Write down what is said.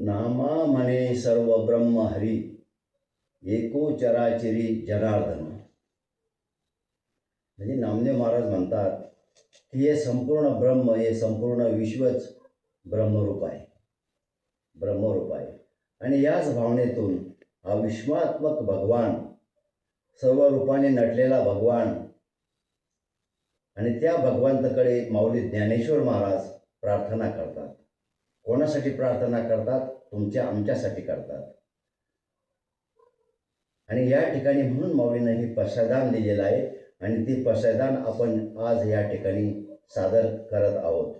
नामा म्हणे सर्व ब्रह्म हरी, एको चराचरी जनार्दन. म्हणजे नामदेव महाराज म्हणतात की हे संपूर्ण ब्रह्म, हे संपूर्ण विश्वच ब्रह्मरूप आहे, ब्रह्मरूप आहे. आणि याच भावनेतून हा विश्वात्मक भगवान, सर्व रूपाने नटलेला भगवान, आणि त्या भगवंताकडे माऊली ज्ञानेश्वर महाराज प्रार्थना करतात. कोणासाठी प्रार्थना करतात? तुमच्या आमच्यासाठी करतात. आणि या ठिकाणी म्हणून माऊलीनं हे पश्चादान लिहिलेलं आहे आणि ते पश्चादान आपण आज या ठिकाणी सादर करत आहोत.